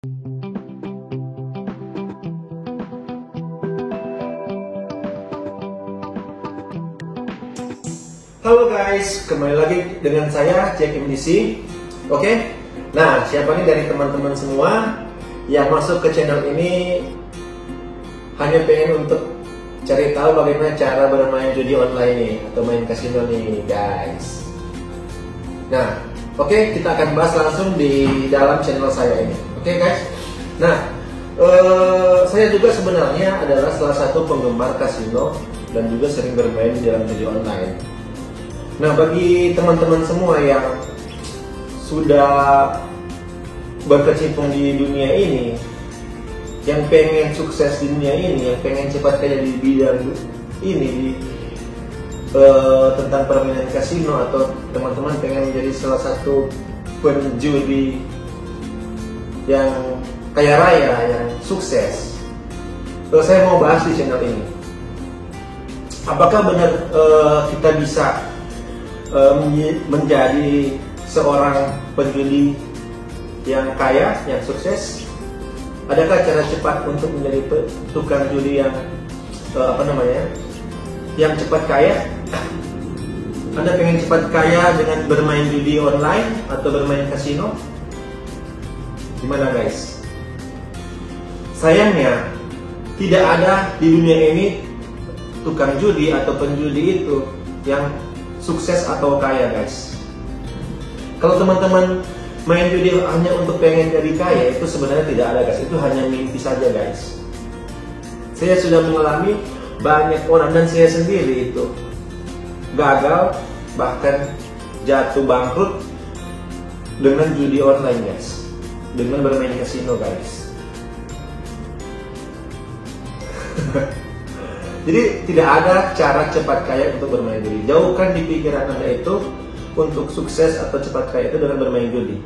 Halo guys, kembali lagi dengan saya Jack MDC. Oke, nah siapa nih dari teman-teman semua yang masuk ke channel ini hanya pengen untuk cari tahu bagaimana cara bermain judi online nih atau main kasino nih guys. Nah, oke, kita akan bahas langsung di dalam channel saya ini. Oke guys. Nah, saya juga sebenarnya adalah salah satu penggemar kasino dan juga sering bermain di dalam judi online. Nah, bagi teman-teman semua yang sudah berkecimpung di dunia ini, yang pengen sukses di dunia ini, yang pengen cepat kaya di bidang ini, tentang permainan kasino, atau teman-teman pengen menjadi salah satu penjudi yang kaya raya, yang sukses, saya mau bahas di channel ini. Apakah benar kita bisa menjadi seorang penjudi yang kaya, yang sukses? Adakah cara cepat untuk menjadi tukang judi yang yang cepat kaya? Anda pengen cepat kaya dengan bermain judi online atau bermain kasino? Gimana guys? Sayangnya tidak ada di dunia ini tukang judi atau penjudi itu yang sukses atau kaya guys. Kalau teman-teman main judi hanya untuk pengen jadi kaya, itu sebenarnya tidak ada guys. Itu hanya mimpi saja guys. Saya sudah mengalami banyak orang dan saya sendiri itu gagal, bahkan jatuh bangkrut dengan judi online guys, dengan bermain kasino guys. Jadi tidak ada cara cepat kaya untuk bermain judi. Jauhkan di pikiran Anda itu untuk sukses atau cepat kaya itu dengan bermain judi.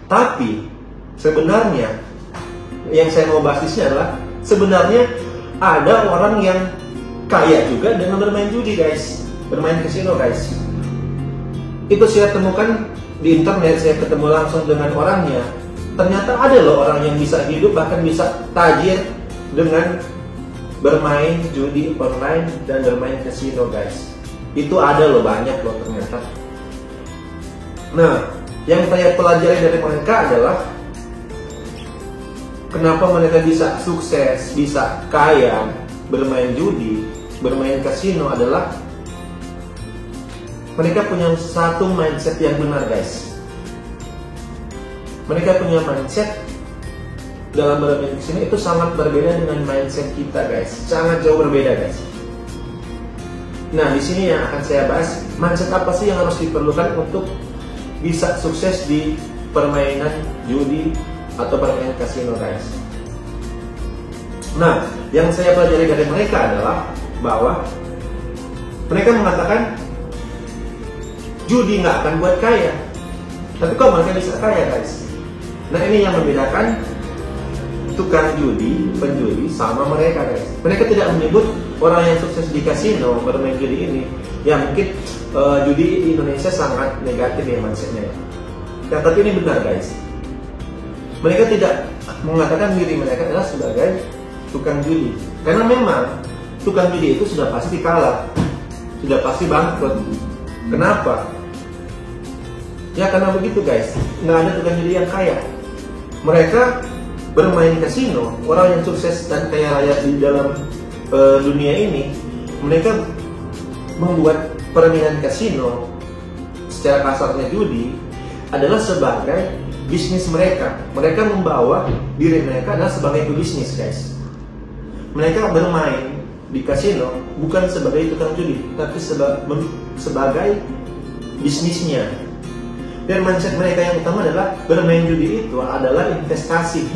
Tapi sebenarnya yang saya mau bahas di sini adalah sebenarnya ada orang yang kaya juga dengan bermain judi guys, bermain kasino guys. Itu saya temukan di internet, saya ketemu langsung dengan orangnya. Ternyata ada loh orang yang bisa hidup, bahkan bisa tajir dengan bermain judi online dan bermain kasino guys. Itu ada loh, banyak loh ternyata. Nah, yang saya pelajari dari mereka adalah kenapa mereka bisa sukses, bisa kaya bermain judi, bermain kasino adalah mereka punya satu mindset yang benar guys. Mereka punya mindset dalam bermain kasino itu sangat berbeda dengan mindset kita guys, sangat jauh berbeda guys. Nah, di sini yang akan saya bahas, mindset apa sih yang harus diperlukan untuk bisa sukses di permainan judi atau permainan kasino guys. Nah, yang saya pelajari dari mereka adalah bahwa mereka mengatakan judi nggak akan buat kaya, tapi kok mereka bisa kaya guys. Nah, ini yang membedakan tukang judi, penjudi sama mereka guys. Mereka tidak menyebut orang yang sukses di kasino bermain judi ini, ya mungkin judi di Indonesia sangat negatif ya mindsetnya ya, tapi ini benar guys. Mereka tidak mengatakan diri mereka adalah sebagai tukang judi, karena memang tukang judi itu sudah pasti kalah, sudah pasti bangkrut. Kenapa? Ya karena begitu guys, nggak ada tukang judi yang kaya. Mereka bermain kasino, orang yang sukses dan kaya raya di dalam dunia ini, mereka membuat permainan kasino, secara kasarnya judi, adalah sebagai bisnis mereka. Mereka membawa diri mereka adalah sebagai pebisnis guys. Mereka bermain di kasino bukan sebagai tukang judi, tapi sebagai bisnisnya. Dan mindset mereka yang utama adalah bermain judi itu adalah investasi.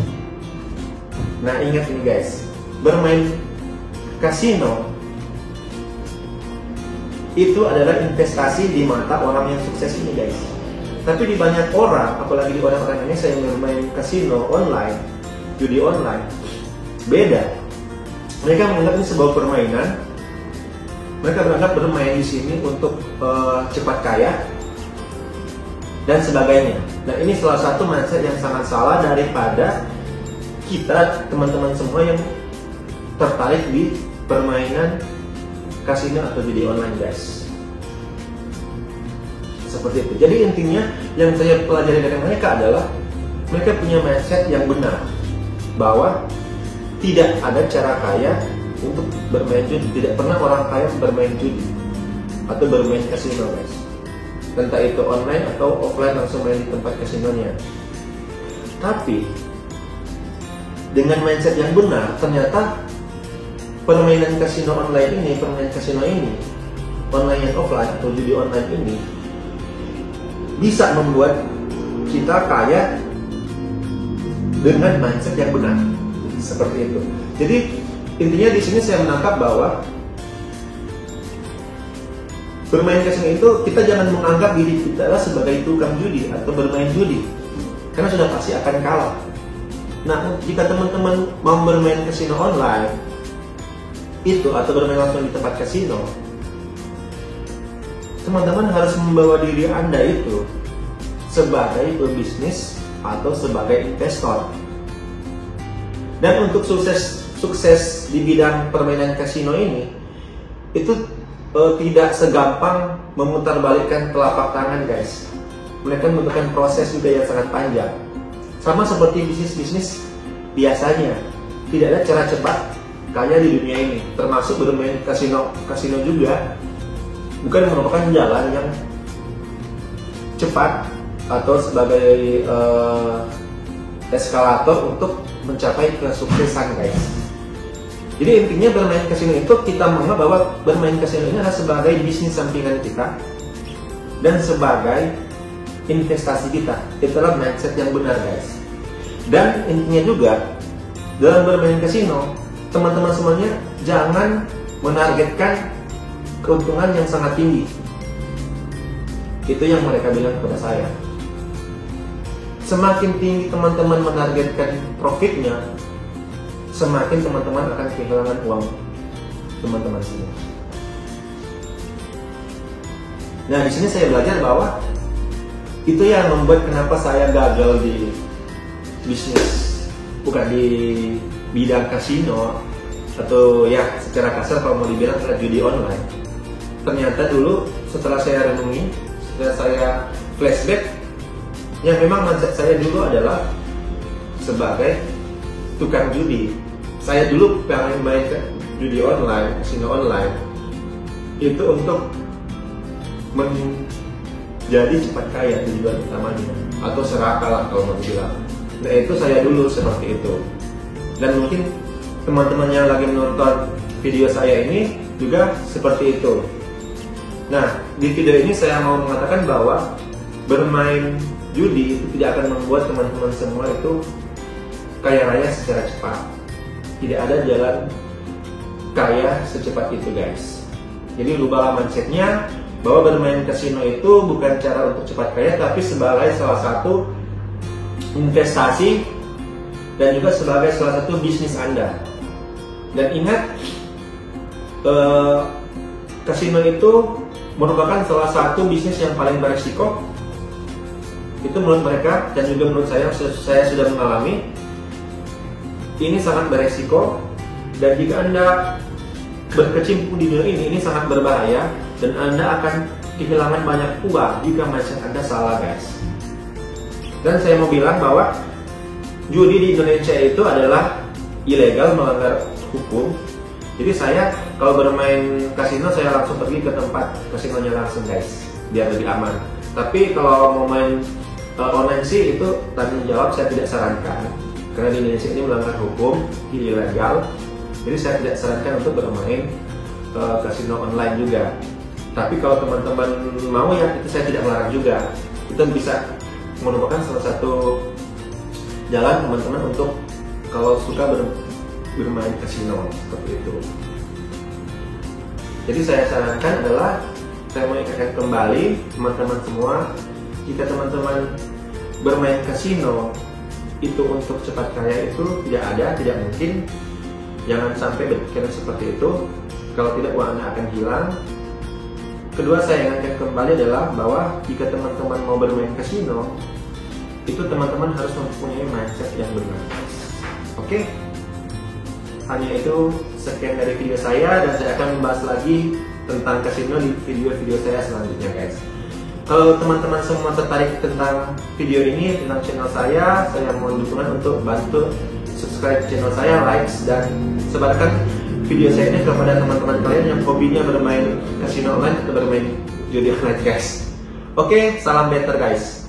Nah, ingat ini guys, bermain kasino itu adalah investasi di mata orang yang sukses ini guys. Tapi di banyak orang, apalagi di orang-orang Indonesia yang bermain kasino online, judi online, beda. Mereka menganggap ini sebuah permainan. Mereka beranggap bermain di sini untuk cepat kaya dan sebagainya. Nah, ini salah satu mindset yang sangat salah daripada kita teman-teman semua yang tertarik di permainan kasino atau judi online, guys. Seperti itu. Jadi intinya yang saya pelajari dari mereka adalah mereka punya mindset yang benar bahwa tidak ada cara kaya untuk bermain judi. Tidak pernah orang kaya bermain judi atau bermain kasino, guys. Entah itu online atau offline langsung main di tempat kasinonya. Tapi dengan mindset yang benar, ternyata permainan kasino online ini, permainan kasino ini, online dan offline atau judi online ini bisa membuat kita kaya dengan mindset yang benar. Seperti itu. Jadi intinya di sini saya menangkap bahwa bermain kasino itu kita jangan menganggap diri kita sebagai tukang judi atau bermain judi, karena sudah pasti akan kalah. Nah, jika teman-teman mau bermain kasino online itu atau bermain langsung di tempat kasino, teman-teman harus membawa diri Anda itu sebagai pebisnis atau sebagai investor. Dan untuk sukses di bidang permainan kasino ini itu tidak segampang memutarbalikkan telapak tangan, guys. Mereka membutuhkan proses juga yang sangat panjang. Sama seperti bisnis-bisnis biasanya, tidak ada cara cepat kaya di dunia ini. Termasuk bermain kasino juga bukan merupakan jalan yang cepat atau sebagai eskalator untuk mencapai kesuksesan, guys. Jadi intinya bermain kasino itu kita menganggap bahwa bermain kasino ini adalah sebagai bisnis sampingan kita dan sebagai investasi kita. Itulah mindset yang benar, guys. Dan intinya juga dalam bermain kasino, teman-teman semuanya jangan menargetkan keuntungan yang sangat tinggi. Itu yang mereka bilang kepada saya. Semakin tinggi teman-teman menargetkan profitnya, semakin teman-teman akan kehilangan uang teman-teman semua. Nah, di sini saya belajar bahwa itu yang membuat kenapa saya gagal di bisnis, bukan di bidang kasino atau ya secara kasar kalau mau dibilang adalah judi online. Ternyata dulu setelah saya renungi, setelah saya flashback, yang memang mindset saya dulu adalah sebagai tukang judi. Saya dulu pengen main judi online, kasino online itu untuk menjadi cepat kaya, tujuan utamanya, atau serakah lah kalau mau dibilang. Nah, itu saya dulu seperti itu. Dan mungkin teman-teman yang lagi menonton video saya ini juga seperti itu. Nah, di video ini saya mau mengatakan bahwa bermain judi itu tidak akan membuat teman-teman semua itu kaya raya secara cepat. Tidak ada jalan kaya secepat itu, guys. Jadi rubahlah mindsetnya bahwa bermain kasino itu bukan cara untuk cepat kaya, tapi sebagai salah satu investasi dan juga sebagai salah satu bisnis Anda. Dan ingat, kasino itu merupakan salah satu bisnis yang paling beresiko. Itu menurut mereka dan juga menurut saya sudah mengalami. Ini sangat beresiko, dan jika Anda berkecimpung di dunia ini sangat berbahaya, dan Anda akan kehilangan banyak uang jika mindset Anda salah, guys. Dan saya mau bilang bahwa judi di Indonesia itu adalah ilegal, melanggar hukum. Jadi saya kalau bermain kasino, saya langsung pergi ke tempat kasinonya langsung, guys, biar lebih aman. Tapi kalau mau main online sih itu tanggung jawab saya tidak sarankan, karena di Indonesia ini melanggar hukum, ilegal. Jadi saya tidak sarankan untuk bermain kasino online juga. Tapi kalau teman-teman mau ya, itu saya tidak melarang juga. Itu bisa merupakan salah satu jalan teman-teman untuk kalau suka bermain kasino seperti itu. Jadi saya sarankan adalah, saya mau ingatkan kembali teman-teman semua, jika teman-teman bermain kasino itu untuk cepat kaya itu tidak ada, tidak mungkin. Jangan sampai berpikiran seperti itu, kalau tidak uang Anda akan hilang. Kedua, saya ingatkan kembali adalah bahwa jika teman-teman mau bermain kasino, itu teman-teman harus mempunyai mindset yang benar. Oke, hanya itu sekian dari video saya, dan saya akan membahas lagi tentang kasino di video-video saya selanjutnya guys. Kalau teman-teman semua tertarik tentang video ini, tentang channel saya mohon dukungan untuk bantu subscribe channel saya, likes, dan sebarkan video saya ini kepada teman-teman kalian yang hobinya bermain kasino online atau bermain judi online guys. Oke, salam better guys.